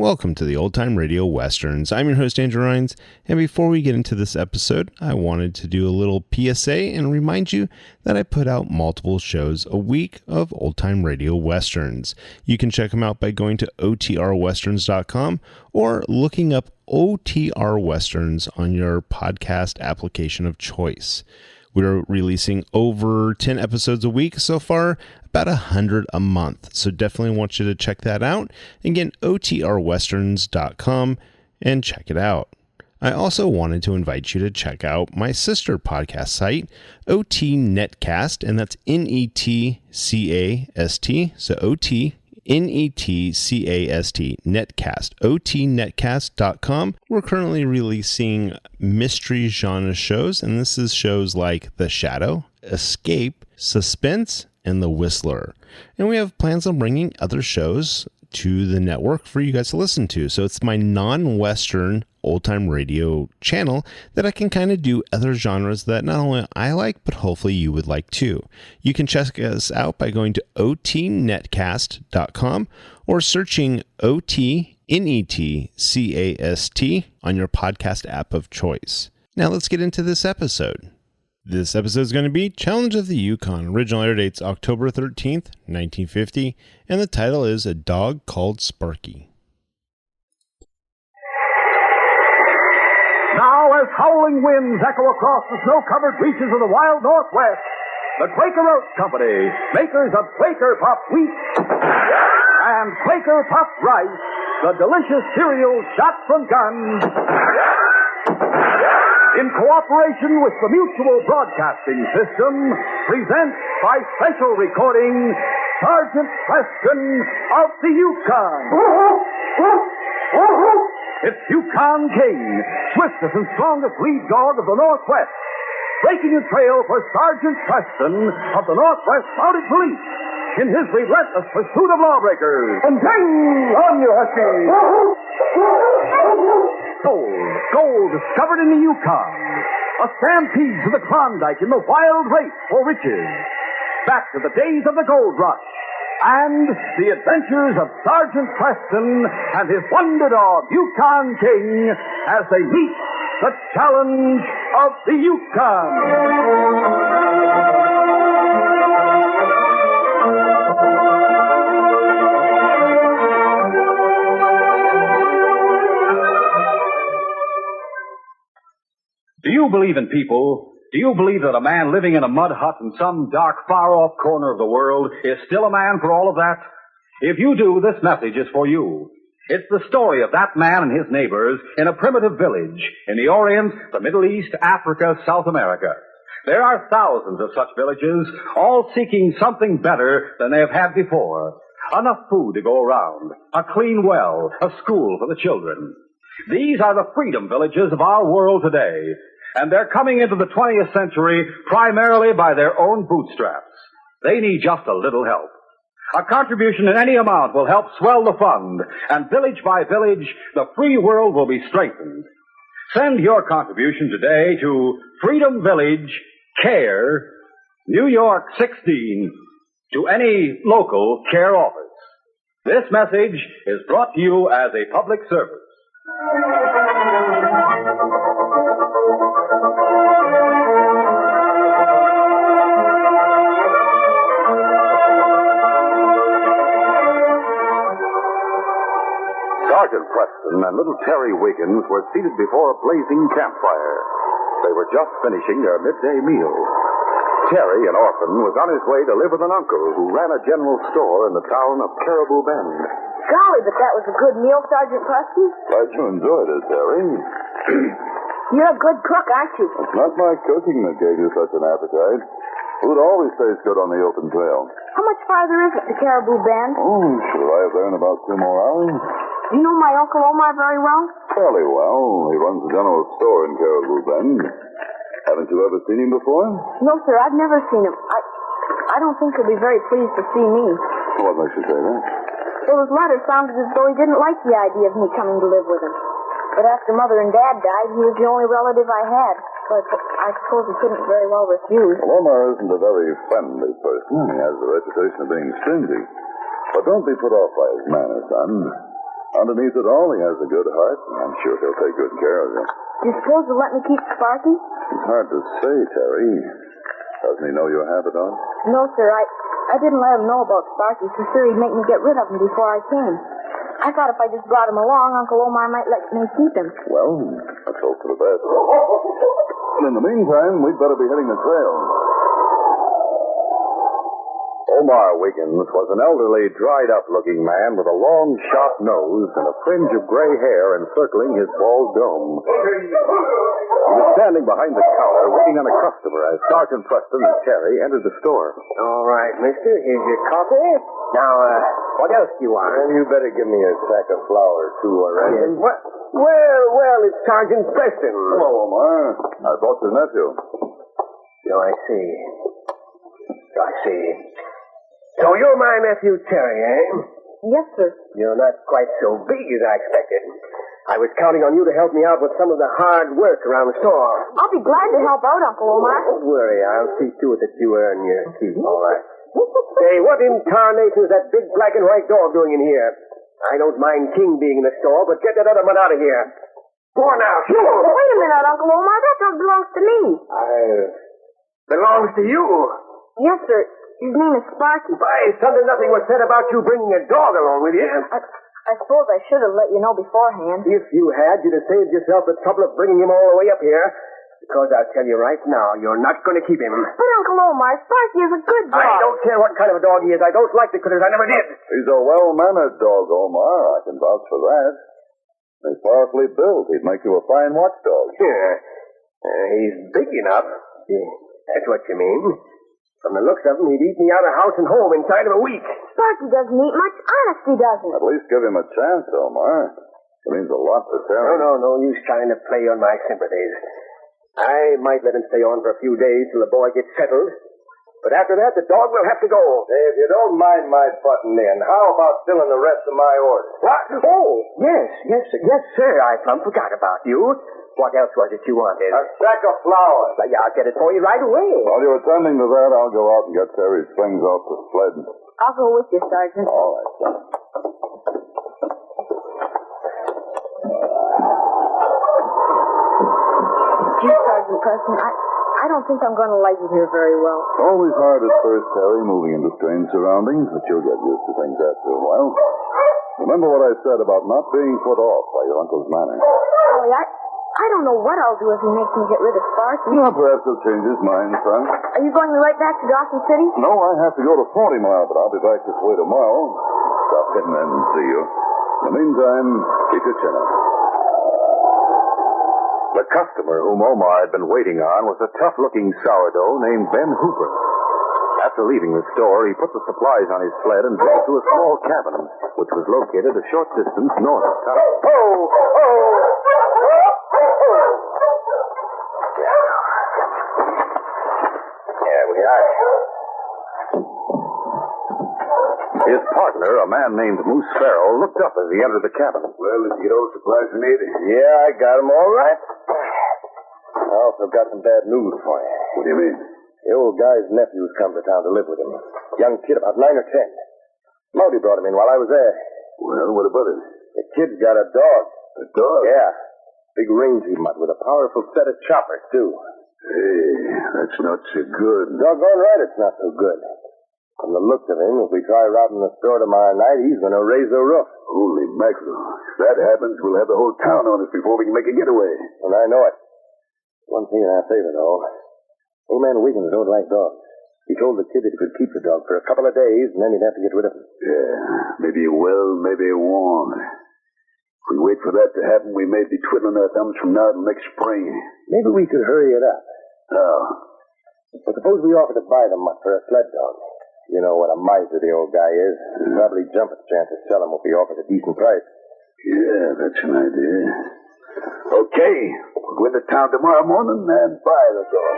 Welcome to the Old Time Radio Westerns. I'm your host, Andrew Rhines, and before we get into this episode, I wanted to do a little PSA and remind you that I put out multiple shows a week of Old Time Radio Westerns. You can check them out by going to otrwesterns.com or looking up OTR Westerns on your podcast application of choice. We're releasing over 10 episodes a week so far, about 100 a month. So definitely want you to check that out. Again, otrwesterns.com and check it out. I also wanted to invite you to check out my sister podcast site, OT Netcast, and that's Netcast. So OT Netcast, Netcast, otnetcast.com. We're currently releasing mystery genre shows, and this is shows like The Shadow, Escape, Suspense, and The Whistler. And we have plans on bringing other shows to the network for you guys to listen to. So it's my non-Western old-time radio channel that I can kind of do other genres that not only I like, but hopefully you would like too. You can check us out by going to otnetcast.com or searching OTNETCAST on your podcast app of choice. Now let's get into this episode. This episode is going to be Challenge of the Yukon. Original air date's October 13th, 1950, and the title is A Dog Called Sparky. Now, as howling winds echo across the snow-covered reaches of the wild Northwest, the Quaker Oats Company, makers of Quaker Puff Wheat and Quaker Puff Rice, the delicious cereals shot from guns, in cooperation with the Mutual Broadcasting System, presents by special recording Sergeant Preston of the Yukon. It's Yukon King, swiftest and strongest lead dog of the Northwest, breaking a trail for Sergeant Preston of the Northwest Mounted Police in his relentless pursuit of lawbreakers. And ding! On you, Husky! Gold discovered in the Yukon. A stampede to the Klondike in the wild race for riches. Back to the days of the gold rush. And the adventures of Sergeant Preston and his wonder dog, Yukon King, as they meet the challenge of the Yukon. Do you believe in people? Do you believe that a man living in a mud hut in some dark, far-off corner of the world is still a man for all of that? If you do, this message is for you. It's the story of that man and his neighbors in a primitive village in the Orient, the Middle East, Africa, South America. There are thousands of such villages, all seeking something better than they have had before. Enough food to go around, a clean well, a school for the children. These are the freedom villages of our world today. And they're coming into the 20th century primarily by their own bootstraps. They need just a little help. A contribution in any amount will help swell the fund, and village by village, the free world will be strengthened. Send your contribution today to Freedom Village, Care, New York 16, to any local care office. This message is brought to you as a public service. Sergeant Preston and little Terry Wiggins were seated before a blazing campfire. They were just finishing their midday meal. Terry, an orphan, was on his way to live with an uncle who ran a general store in the town of Caribou Bend. Golly, but that was a good meal, Sergeant Preston. Glad you enjoyed it, Terry. You're a good cook, aren't you? It's not my cooking that gave you such an appetite. Food always tastes good on the open trail. How much farther is it to Caribou Bend? Oh, should arrive there in about 2 more hours. You know my Uncle Omar very well? Fairly well. He runs a general store in Caribou Bend. Haven't you ever seen him before? No, sir, I've never seen him. I don't think he'll be very pleased to see me. What makes you say that? Well, his letter sounded as though he didn't like the idea of me coming to live with him. But after Mother and Dad died, he was the only relative I had. So I suppose he couldn't very well refuse. Well, Omar isn't a very friendly person. He has the reputation of being stingy. But don't be put off by his manner, son. Underneath it all, he has a good heart, and I'm sure he'll take good care of you. Do you suppose you'll let me keep Sparky? It's hard to say, Terry. Doesn't he know you have a dog? No, sir. I didn't let him know about Sparky, so sure he'd make me get rid of him before I came. I thought if I just brought him along, Uncle Omar might let me keep him. Well, let's hope for the best. And in the meantime, we'd better be hitting the trail. Omar Wiggins was an elderly, dried-up-looking man with a long, sharp nose and a fringe of gray hair encircling his bald dome. He was standing behind the counter, waiting on a customer as Sergeant Preston and Terry entered the store. All right, mister. Here's your coffee. Now, what else do you want? Well, you better give me a sack of flour, too, I reckon. Yes. What? Well, it's Sergeant Preston. Hello, Omar. I brought your nephew. Oh, I see. So you're my nephew, Terry, eh? Yes, sir. You're not quite so big as I expected. I was counting on you to help me out with some of the hard work around the store. I'll be glad to help out, Uncle Omar. Don't worry. I'll see to it that you earn your keep, all right. Say, what in tarnation is that big black and white dog doing in here? I don't mind King being in the store, but get that other one out of here. Go on now, sure. Wait a minute, Uncle Omar. That dog belongs to me. Belongs to you. Yes, sir. His name is Sparky. Why, something nothing was said about you bringing a dog along with you. I suppose I should have let you know beforehand. If you had, you'd have saved yourself the trouble of bringing him all the way up here. Because I'll tell you right now, you're not going to keep him. But, Uncle Omar, Sparky is a good dog. I don't care what kind of a dog he is. I don't like the critters. I never did. He's a well-mannered dog, Omar. I can vouch for that. He's powerfully built. He'd make you a fine watchdog. Yeah. He's big enough. Yeah. That's what you mean. From the looks of him, he'd eat me out of house and home inside of a week. Sparky doesn't eat much. Honest, he doesn't. At least give him a chance, Omar. It means a lot to Terry. No use trying to play on my sympathies. I might let him stay on for a few days till the boy gets settled. But after that, the dog will have to go. Hey, if you don't mind my butting in, how about filling the rest of my orders? What? Oh, yes, sir. I plumb forgot about you. What else was it you wanted? A sack of flour. Yeah, I'll get it for you right away. While you're attending to that, I'll go out and get Terry's things off the sled. I'll go with you, Sergeant. All right, son. Gee, Sergeant Preston, I don't think I'm going to like it here very well. Always hard at first, Terry, moving into strange surroundings, but you'll get used to things after a while. Remember what I said about not being put off by your uncle's manner. Ollie, I don't know what I'll do if he makes me get rid of Sparky. Well, perhaps he'll change his mind, son. Are you going right back to Dawson City? No, I have to go to 40 Mile, but I'll be back this way tomorrow. Stop hitting in and see you. In the meantime, keep your chin up. The customer whom Omar had been waiting on was a tough-looking sourdough named Ben Hooper. After leaving the store, he put the supplies on his sled and drove to a small cabin, which was located a short distance north of town. There we are. His partner, a man named Moose Farrell, looked up as he entered the cabin. Well, did you get all the supplies you needed? Yeah, I got them all right. I also got some bad news for you. What do you mean? The old guy's nephew's come to town to live with him. Young kid, about 9 or 10. Modi brought him in while I was there. Well, what about it? The kid's got a dog. A dog? Yeah. Big rangy mutt with a powerful set of choppers, too. Hey, that's not so good. Doggone right it's not so good. From the looks of him, if we try robbing the store tomorrow night, he's going to raise the roof. Holy mackerel. If that happens, we'll have the whole town on us before we can make a getaway. And I know it. One thing in our favor, though. Old man Wiggins don't like dogs. He told the kid that he could keep the dog for a couple of days, and then he'd have to get rid of him. Yeah, maybe he will, maybe he won't. If we wait for that to happen, we may be twiddling our thumbs from now till next spring. Maybe we could hurry it up. How? But suppose we offer to buy the mutt for a sled dog. You know what a miser the old guy is. He'd probably jump at the chance to sell him if he offers a decent price. Yeah, that's an idea. Okay, we'll go into town tomorrow morning and buy the dog.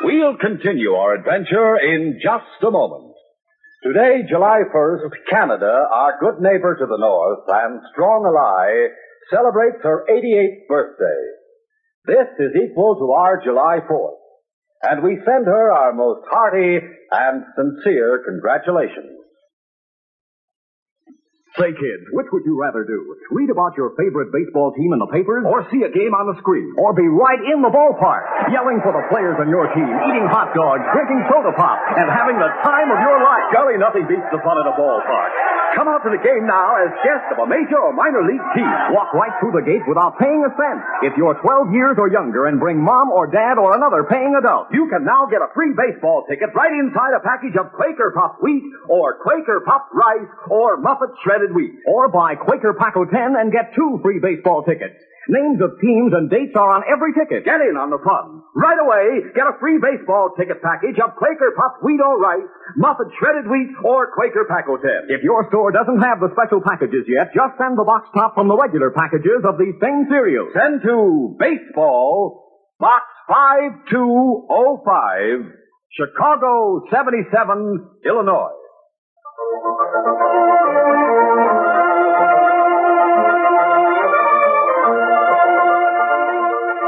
We'll continue our adventure in just a moment. Today, July 1st, Canada, our good neighbor to the north and strong ally, celebrates her 88th birthday. This is equal to our July 4th. And we send her our most hearty and sincere congratulations. Say, kids, which would you rather do? Read about your favorite baseball team in the papers, or see a game on the screen, or be right in the ballpark, yelling for the players on your team, eating hot dogs, drinking soda pop, and having the time of your life? Golly, nothing beats the fun at a ballpark. Come out to the game now as guest of a major or minor league team. Walk right through the gate without paying a cent. If you're 12 years or younger and bring mom or dad or another paying adult, you can now get a free baseball ticket right inside a package of Quaker Puffed Wheat or Quaker Puffed Rice or Muffet Shredded Wheat. Or buy Quaker Paco 10 and get 2 free baseball tickets. Names of teams and dates are on every ticket. Get in on the fun. Right away, get a free baseball ticket package of Quaker Puffed Wheat or Rice, Muffet Shredded Wheat, or Quaker Paco 10. If your store doesn't have the special packages yet, just send the box top from the regular packages of these same cereals. Send to Baseball, Box 5205, Chicago 77, Illinois.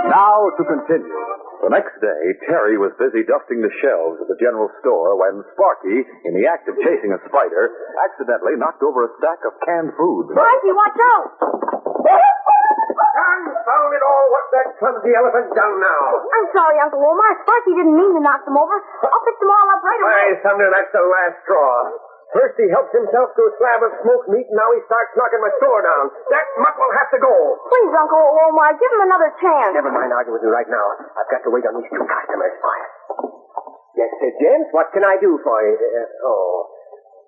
Now to continue. The next day, Terry was busy dusting the shelves of the general store when Sparky, in the act of chasing a spider, accidentally knocked over a stack of canned food. Sparky, watch out! Confound it all, what's that clumsy elephant done now? I'm sorry, Uncle Omar. Sparky didn't mean to knock them over. I'll fix them all up right away. Why, Thunder, that's the last straw. First he helps himself to a slab of smoked meat, and now he starts knocking my store down. That mutt will have to go. Please, Uncle Omar, give him another chance. Never mind arguing with you right now. I've got to wait on these 2 customers. Quiet. Yes, gents, what can I do for you?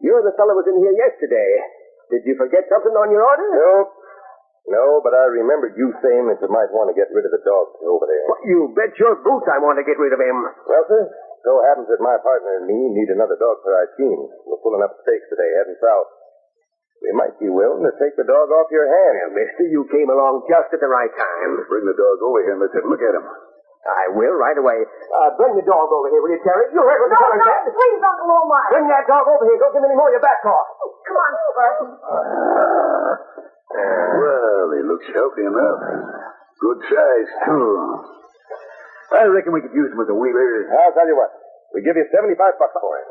You're the fellow who was in here yesterday. Did you forget something on your order? No, but I remembered you saying that you might want to get rid of the dog over there. Well, you bet your boots I want to get rid of him. Well, sir, so happens that my partner and me need another dog for our team. We're pulling up stakes today, heading south. We might be willing to take the dog off your hands. Well, mister, you came along just at the right time. Bring the dog over here and let's look at him. I will, right away. Bring the dog over here, will you, Terry? You heard what the fellow said. Please, Uncle Omar. Bring that dog over here. Don't give him any more of your back talk. Come on, Sparky. Well, he looks healthy enough. Good size, too. I reckon we could use him as a wheeler. I'll tell you what. We give you $75 for him.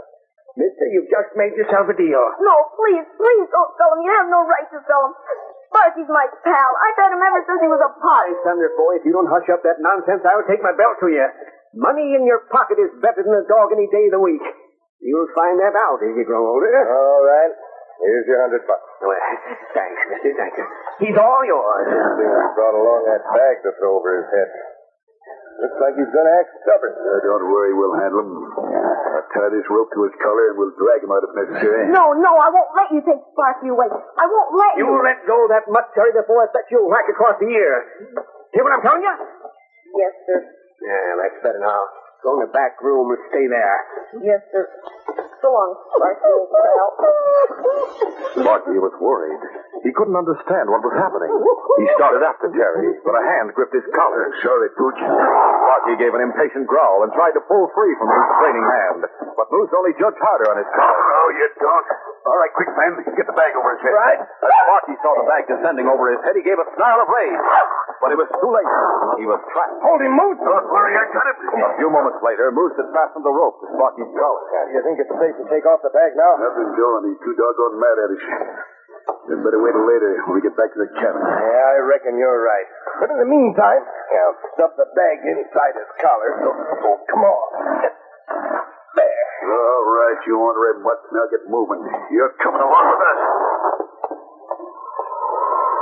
Mister, you've just made yourself a deal. No, please don't sell him. You have no right to sell him. Sparky's my pal. I've had him ever since he was a pup. Thunder, boy, if you don't hush up that nonsense, I'll take my belt to you. Money in your pocket is better than a dog any day of the week. You'll find that out as you grow older. All right. Here's your $100. Well, thanks, mister, thank you. He's all yours. Brought along that bag to throw over his head. Looks like he's going to act stubborn. Don't worry, we'll handle him. I'll tie this rope to his collar and we'll drag him out if necessary. No, I won't let you take Sparky away. I won't let you. You let go of that mutt, Terry, before I set you whack across the ear. Hear what I'm telling you? Yes, sir. Yeah, that's better now. Go in the back room and stay there. Yes, sir. So long, Sparky, old pal. Sparky was worried. He couldn't understand what was happening. He started after Terry, but a hand gripped his collar. Sorry, Pooch. Sparky gave an impatient growl and tried to pull free from the restraining hand, but Moose only jerked harder on his collar. Oh, you don't. All right, quick, man. Get the bag over his head. Right. As Sparky saw the bag descending over his head, he gave a snarl of rage. But it was too late. He was trapped. Hold him, Moose. Don't worry, I got him. A few moments later, Moose had fastened the rope to Sparky's collar. Do you think it's safe to take off the bag now? Nothing doing. He's too doggone mad at us. Then better wait till later when we get back to the cabin. Yeah, I reckon you're right. But in the meantime, I'll stuff the bag inside his collar. So, come on. There. All right, you ornery mutt. Now get moving. You're coming along with us.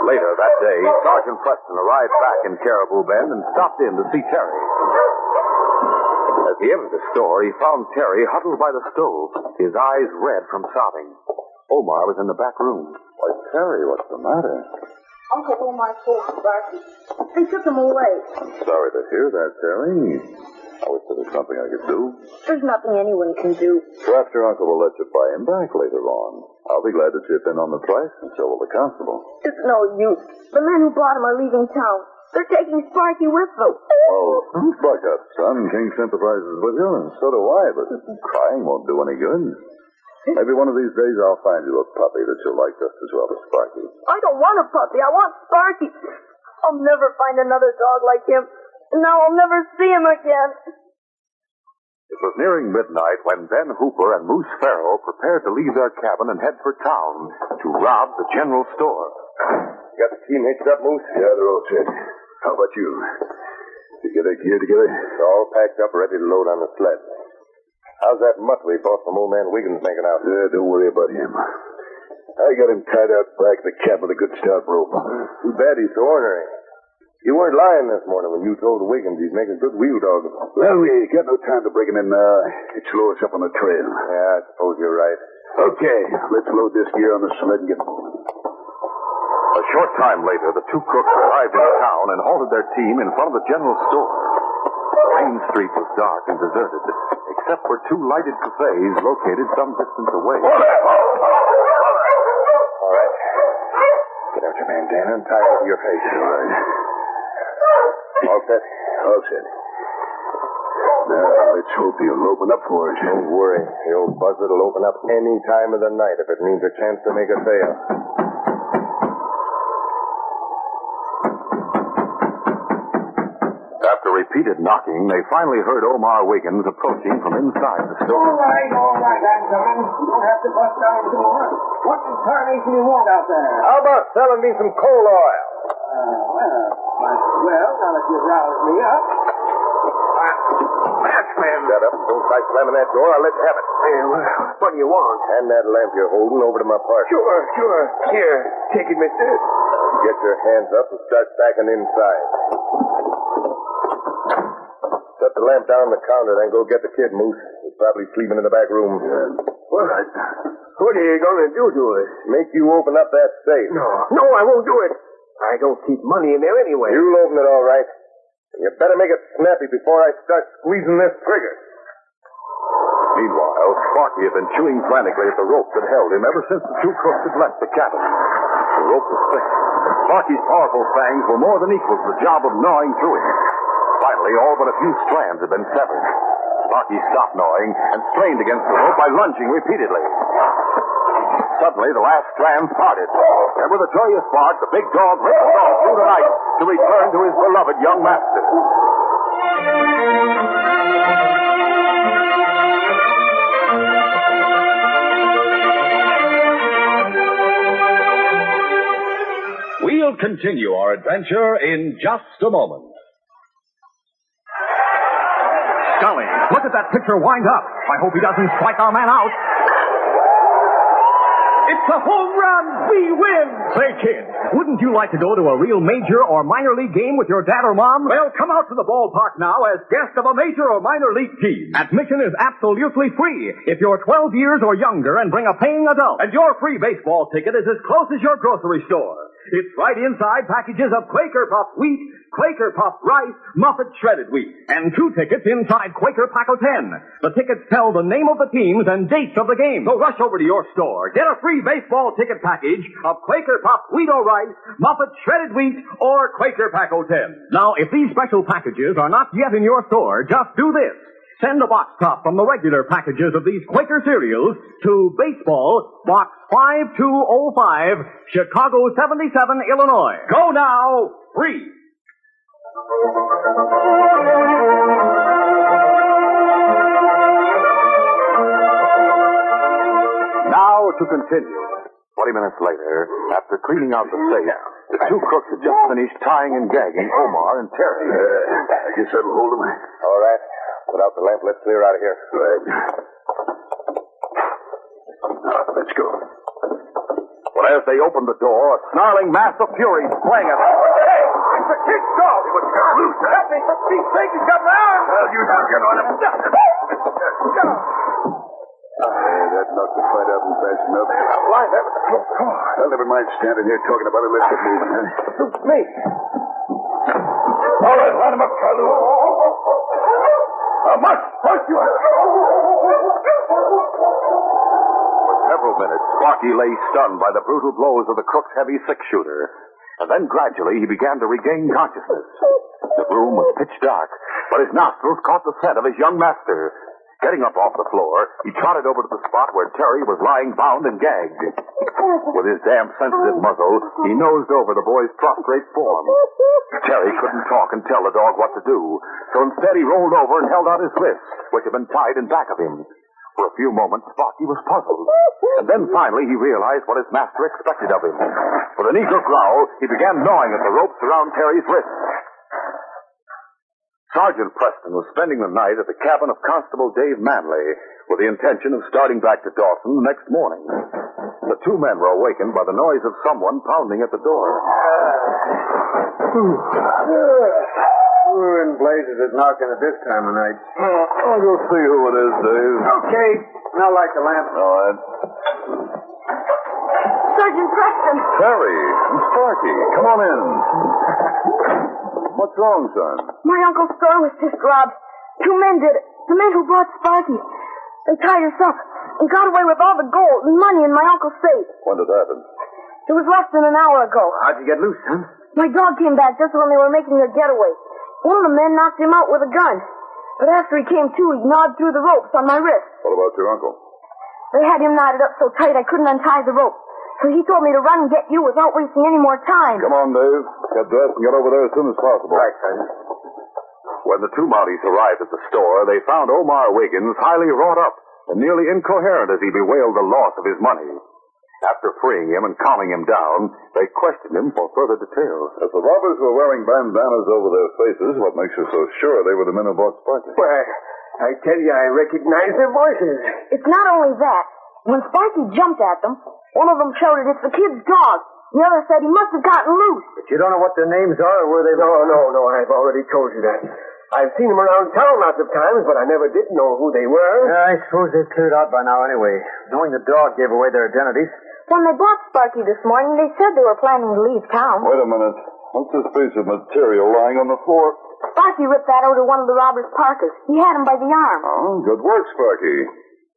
Later that day, Sergeant Preston arrived back in Caribou Bend and stopped in to see Terry. As he entered the store, he found Terry huddled by the stove, his eyes red from sobbing. Omar was in the back room. Why, Terry, what's the matter? Uncle Omar told Sparky. They took him away. Sorry to hear that, Terry. I wish there was something I could do. There's nothing anyone can do. Perhaps your uncle will let you buy him back later on. I'll be glad to chip in on the price, and so will the constable. It's no use. The men who bought him are leaving town. They're taking Sparky with them. Oh, buck up, son. King sympathizes with you, and so do I, but crying won't do any good. Maybe one of these days I'll find you a puppy that you'll like just as well as Sparky. I don't want a puppy. I want Sparky. I'll never find another dog like him. and now I'll never see him again. It was nearing midnight when Ben Hooper and Moose Farrow prepared to leave their cabin and head for town to rob the general store. You got the team hitched up, Moose? Yeah, they're all set. How about you? You get their gear together? It's all packed up, ready to load on the sled. How's that mutt we bought from old man Wiggins making out? Don't worry about him. I got him tied out back of the cab with a good stout rope. Too bad he's so ornery. You weren't lying this morning when you told Wiggins he's making a good wheel dog. Well, we got no time to break him in now. It's slow us up on the trail. Yeah, I suppose you're right. Okay, let's load this gear on the sled and get moving. A short time later, the two crooks arrived in town and halted their team in front of the general store. Main Street was dark and deserted, except for two lighted cafes located some distance away. All right. Get out your bandana and tie it over your face. All right. All set? All set. Now, let's hope he'll open up for us. Don't worry. The old buzzard will open up any time of the night if it means a chance to make a sale. After repeated knocking, they finally heard Omar Wiggins approaching from inside the store. All right, gentlemen. You don't have to bust down too much. What in tarnation you want out there? How about selling me some coal oil? Might as well, now that you've roused me up. Matchman. Shut up. Don't try slamming that door. I'll let you have it. Hey, what do you want? Hand that lamp you're holding over to my partner. Sure. Here, take it, mister. Get your hands up and start backing inside. Set the lamp down on the counter, then go get the kid, Moose. He's probably sleeping in the back room. What are you going to do to us? Make you open up that safe. No, I won't do it. I don't keep money in there anyway. You'll open it all right. And you better make it snappy before I start squeezing this trigger. Meanwhile, Sparky had been chewing frantically at the rope that held him ever since the two crooks had left the cabin. The rope was thick. Sparky's powerful fangs were more than equal to the job of gnawing through it. Finally, all but a few strands had been severed. Sparky stopped gnawing and strained against the rope by lunging repeatedly. Suddenly, the last strands parted. And with a joyous bark, the big dog raced off through the night to return to his beloved young master. We'll continue our adventure in just a moment. Golly, look at that pitcher wind up. I hope he doesn't strike our man out. It's a home run! We win! Say, kid, wouldn't you like to go to a real major or minor league game with your dad or mom? Well, come out to the ballpark now as guest of a major or minor league team. Admission is absolutely free if you're 12 years or younger and bring a paying adult. And your free baseball ticket is as close as your grocery store. It's right inside packages of Quaker Puffed wheat, Quaker Puffed rice, Muffet shredded wheat. And 2 tickets inside Quaker Paco 10. The tickets tell the name of the teams and dates of the game. So rush over to your store. Get a free baseball ticket package of Quaker Puffed wheat or rice, Muffet shredded wheat, or Quaker Paco 10. Now, if these special packages are not yet in your store, just do this. Send a box top from the regular packages of these Quaker cereals to Baseball, Box 5205, Chicago 77, Illinois. Go now, free. Now to continue. 20 minutes later, after cleaning out the safe, the two crooks had just finished tying and gagging Omar and Terry. I guess that'll hold him. All right. Put out the lamp. Let's clear out of here. Right. Let's go. Well, as they opened the door, a snarling mass of fury sprang at them. Hey! It's the kid's dog! He was cut loose. Help me! For Pete's sake, he's got round! Well, you don't get on him. That knocked the fight out and fast enough. Why, that was a close call. Well, never mind standing here talking about it. Let's get moving, huh? Suits me. All right, line him up, Carlo. Must you have... For several minutes, Sparky lay stunned by the brutal blows of the crook's heavy six-shooter. And then gradually he began to regain consciousness. The room was pitch dark, but his nostrils caught the scent of his young master. Getting up off the floor, he trotted over to the spot where Terry was lying bound and gagged. With his damp, sensitive muzzle, he nosed over the boy's prostrate form. Terry couldn't talk and tell the dog what to do, so instead he rolled over and held out his wrists, which had been tied in back of him. For a few moments, Sparky was puzzled. And then finally he realized what his master expected of him. With an eager growl, he began gnawing at the ropes around Terry's wrists. Sergeant Preston was spending the night at the cabin of Constable Dave Manley with the intention of starting back to Dawson the next morning. The two men were awakened by the noise of someone pounding at the door. Who in blazes is knocking at this time of night? I'll go see who it is, Dave. Okay. Now light the lamp. All right. Sergeant Preston. Terry and Sparky, come on in. What's wrong, son? My uncle's store was just robbed. Two men did it. The men who brought Sparky. They tied us up and got away with all the gold and money in my uncle's safe. When did it happen? It was less than an hour ago. How'd you get loose, son? My dog came back just when they were making their getaway. One of the men knocked him out with a gun. But after he came to, he gnawed through the ropes on my wrist. What about your uncle? They had him knotted up so tight I couldn't untie the rope. So he told me to run and get you without wasting any more time. Come on, Dave. Get dressed and get over there as soon as possible. Right, son. When the two Mounties arrived at the store, they found Omar Wiggins highly wrought up and nearly incoherent as he bewailed the loss of his money. After freeing him and calming him down, they questioned him for further details. If the robbers were wearing bandanas over their faces, what makes you so sure they were the men who bought Sparky? Well, I tell you, I recognize their voices. It's not only that. When Sparky jumped at them, one of them shouted, "It's the kid's dog." The other said he must have gotten loose. But you don't know what their names are or where they... No, I've already told you that. I've seen them around town lots of times, but I never did know who they were. Yeah, I suppose they've cleared out by now anyway. Knowing the dog gave away their identities. When they bought Sparky this morning, they said they were planning to leave town. Wait a minute. What's this piece of material lying on the floor? Sparky ripped that out of one of the robbers' parkas. He had him by the arm. Oh, good work, Sparky.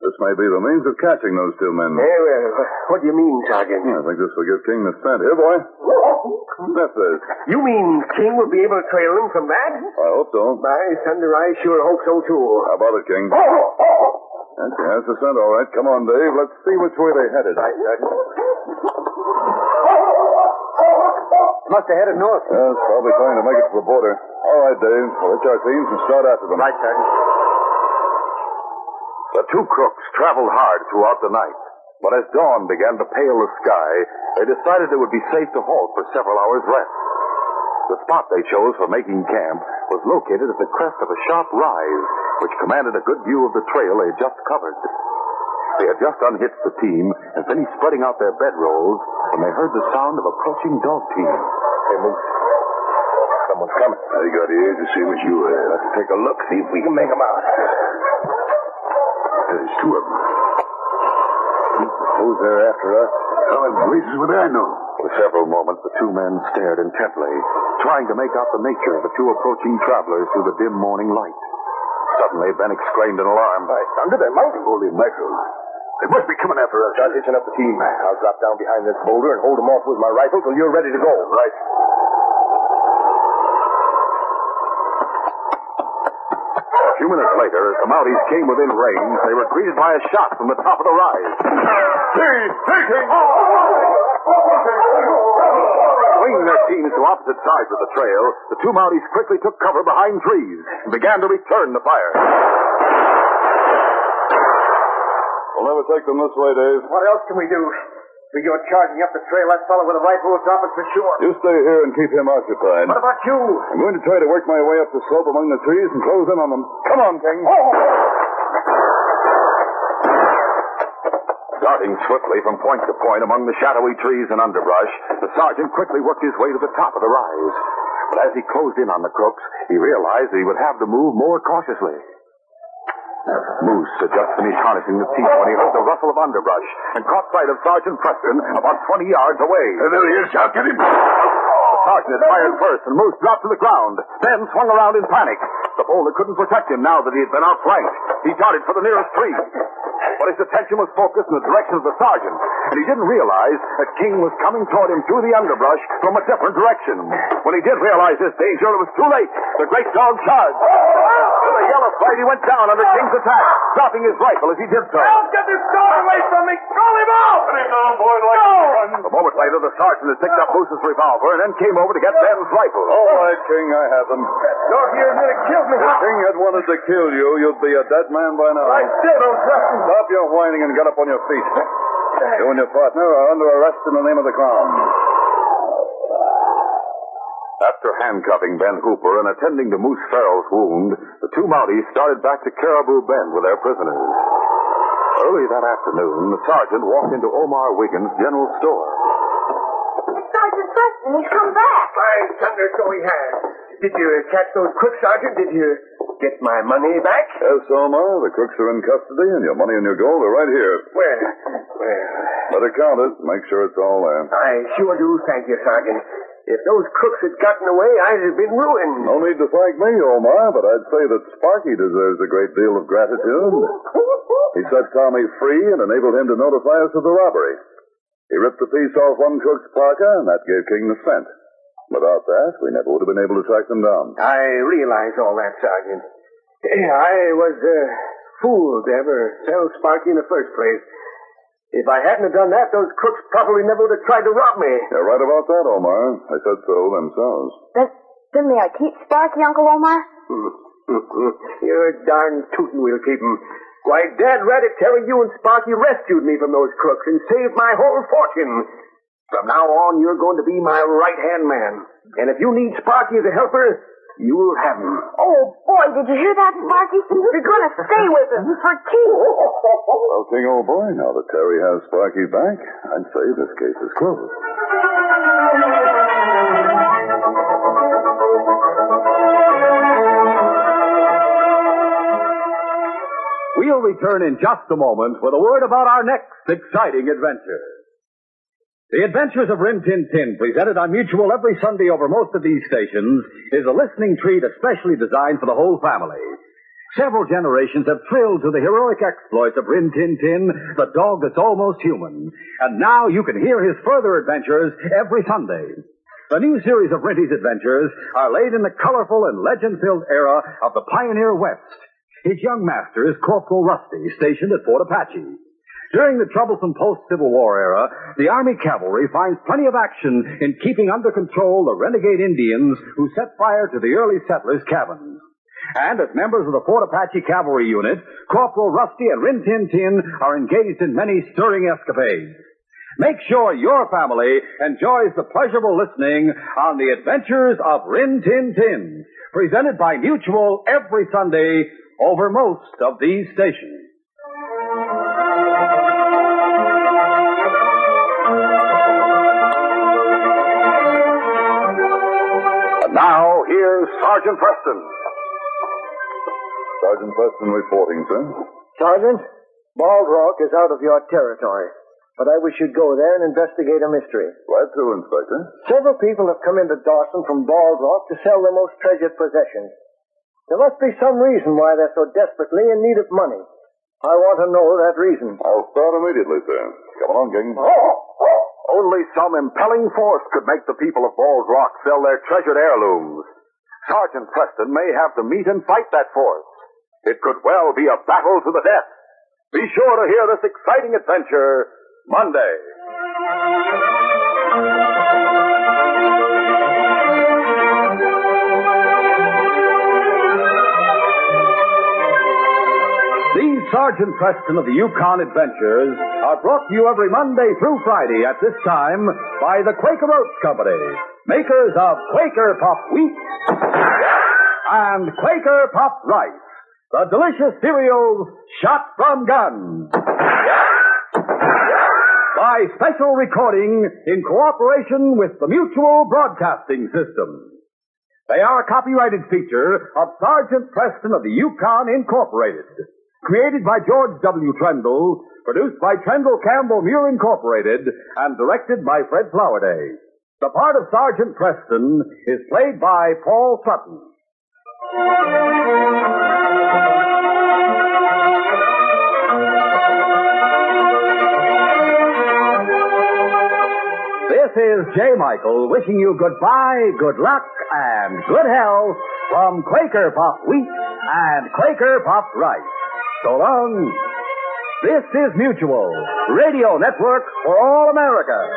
This may be the means of catching those two men. Hey, well, what do you mean, Sergeant? I think this will give King the scent. Here, boy. Sniff this. You mean King will be able to trail them from that? I hope so. By thunder, I sure hope so, too. How about it, King? That's the scent, all right. Come on, Dave. Let's see which way they headed. Right, Sergeant. Must have headed north. Yes, probably trying to make it to the border. All right, Dave. We'll hitch our teams and start after them. Right, Sergeant. The two crooks traveled hard throughout the night, but as dawn began to pale the sky, they decided it would be safe to halt for several hours' rest. The spot they chose for making camp was located at the crest of a sharp rise, which commanded a good view of the trail they had just covered. They had just unhitched the team and finished spreading out their bedrolls when they heard the sound of approaching dog teams. Hey, Moose. Someone's coming. I got ears the same as you have. Let's take a look, see if we can make them out. There's two of them. Suppose they're after us. How in blazes would I know? For several moments, the two men stared intently, trying to make out the nature of the two approaching travelers through the dim morning light. Suddenly, Ben exclaimed in alarm. By thunder, they're mounting. Holy mackerel. They must be coming after us. Start hitching up the team. I'll drop down behind this boulder and hold them off with my rifle till you're ready to go. Right. A few minutes later, as the Mounties came within range, they were greeted by a shot from the top of the rise. Swinging their teams to opposite sides of the trail, the two Mounties quickly took cover behind trees and began to return the fire. We'll never take them this way, Dave. What else can we do? If we go charging up the trail, that fellow with a rifle will drop us for sure. You stay here and keep him occupied. What about you? I'm going to try to work my way up the slope among the trees and close in on them. Come on, King. Darting swiftly from point to point among the shadowy trees and underbrush, the sergeant quickly worked his way to the top of the rise. But as he closed in on the crooks, he realized that he would have to move more cautiously. Moose had just finished harnessing the team when he heard the rustle of underbrush and caught sight of Sergeant Preston about 20 yards away. There he is. I'll get him. The sergeant had fired first, and Moose dropped to the ground, then swung around in panic. The boulder couldn't protect him now that he had been outflanked. He darted for the nearest tree. But his attention was focused in the direction of the sergeant, and he didn't realize that King was coming toward him through the underbrush from a different direction. When he did realize this danger, it was too late. The great dog charged. yell of fright, he went down under King's attack, dropping his rifle as he did so. Help! Get this dog away from me! Call him out! Put him down, boy, like a run. A moment later, the sergeant had picked up Moose's revolver and then came over to get Ben's rifle. All right, King, I have them. That dog here nearly killed me. If King had wanted to kill you, you'd be a dead man by now. I still don't trust him. Stop your whining and get up on your feet. You and your partner are under arrest in the name of the Crown. After handcuffing Ben Hooper and attending to Moose Farrell's wound, the two Mounties started back to Caribou Bend with their prisoners. Early that afternoon, the sergeant walked into Omar Wiggins' general store. Sergeant Preston, he's come back. By thunder, so he has. Did you catch those crooks, Sergeant? Did you get my money back? Yes, Omar, the crooks are in custody, and your money and your gold are right here. Well. Better count it. Make sure it's all there. I sure do, thank you, Sergeant. If those crooks had gotten away, I'd have been ruined. No need to thank me, Omar, but I'd say that Sparky deserves a great deal of gratitude. He set Tommy free and enabled him to notify us of the robbery. He ripped a piece off one crook's parka, and that gave King the scent. Without that, we never would have been able to track them down. I realize all that, Sergeant. I was fooled to ever sell Sparky in the first place. If I hadn't have done that, those crooks probably never would have tried to rob me. You're right about that, Omar. They said so themselves. Then may I keep Sparky, Uncle Omar? You're darn tootin' we'll keep him. Why, Dad read it telling you and Sparky rescued me from those crooks and saved my whole fortune. From now on, you're going to be my right-hand man. And if you need Sparky as a helper, you'll have him. Oh, boy, did you hear that, Sparky? You're going to stay with us for keeps. Well, King, old boy, now that Terry has Sparky back, I'd say this case is closed. We'll return in just a moment with a word about our next exciting adventure. The Adventures of Rin Tin Tin, presented on Mutual every Sunday over most of these stations, is a listening treat especially designed for the whole family. Several generations have thrilled to the heroic exploits of Rin Tin Tin, the dog that's almost human. And now you can hear his further adventures every Sunday. The new series of Rinty's adventures are laid in the colorful and legend-filled era of the pioneer West. His young master is Corporal Rusty, stationed at Fort Apache. During the troublesome post-Civil War era, the Army Cavalry finds plenty of action in keeping under control the renegade Indians who set fire to the early settlers' cabins. And as members of the Fort Apache Cavalry Unit, Corporal Rusty and Rin Tin Tin are engaged in many stirring escapades. Make sure your family enjoys the pleasurable listening on the Adventures of Rin Tin Tin, presented by Mutual every Sunday over most of these stations. And now, here's Sergeant Preston. Sergeant Preston reporting, sir. Sergeant, Bald Rock is out of your territory, but I wish you'd go there and investigate a mystery. Glad to, Inspector. Several people have come into Dawson from Bald Rock to sell their most treasured possessions. There must be some reason why they're so desperately in need of money. I want to know that reason. I'll start immediately, sir. Come along, King. Only some impelling force could make the people of Bald Rock sell their treasured heirlooms. Sergeant Preston may have to meet and fight that force. It could well be a battle to the death. Be sure to hear this exciting adventure Monday. These Sergeant Preston of the Yukon Adventures are brought to you every Monday through Friday at this time by the Quaker Oats Company, makers of Quaker Puff Wheat and Quaker Puff Rice, the delicious cereals shot from guns. By special recording in cooperation with the Mutual Broadcasting System. They are a copyrighted feature of Sergeant Preston of the Yukon Incorporated. Created by George W. Trendle, produced by Trendle Campbell Muir Incorporated, and directed by Fred Flowerday. The part of Sergeant Preston is played by Paul Sutton. This is J. Michael wishing you goodbye, good luck, and good health from Quaker Puff Wheat and Quaker Puffed Rice. So long. This is Mutual, Radio Network for all America.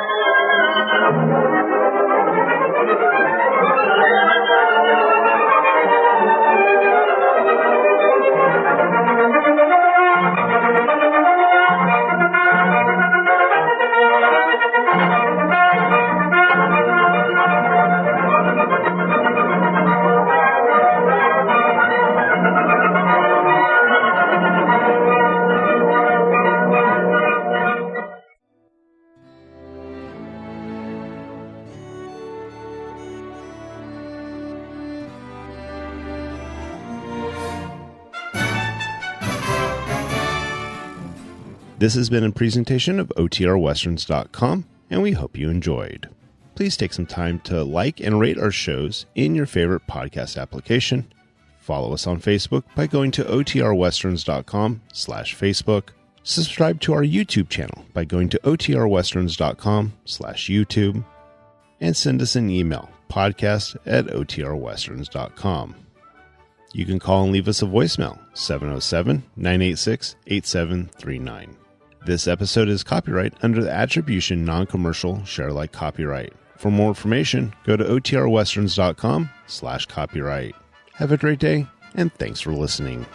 This has been a presentation of OTRWesterns.com, and we hope you enjoyed. Please take some time to like and rate our shows in your favorite podcast application. Follow us on Facebook by going to OTRWesterns.com/Facebook. Subscribe to our YouTube channel by going to OTRWesterns.com/YouTube. And send us an email, podcast@OTRWesterns.com. You can call and leave us a voicemail, 707-986-8739. This episode is copyright under the Attribution Non-Commercial Share Alike Copyright. For more information, go to OTRWesterns.com/copyright. Have a great day, and thanks for listening.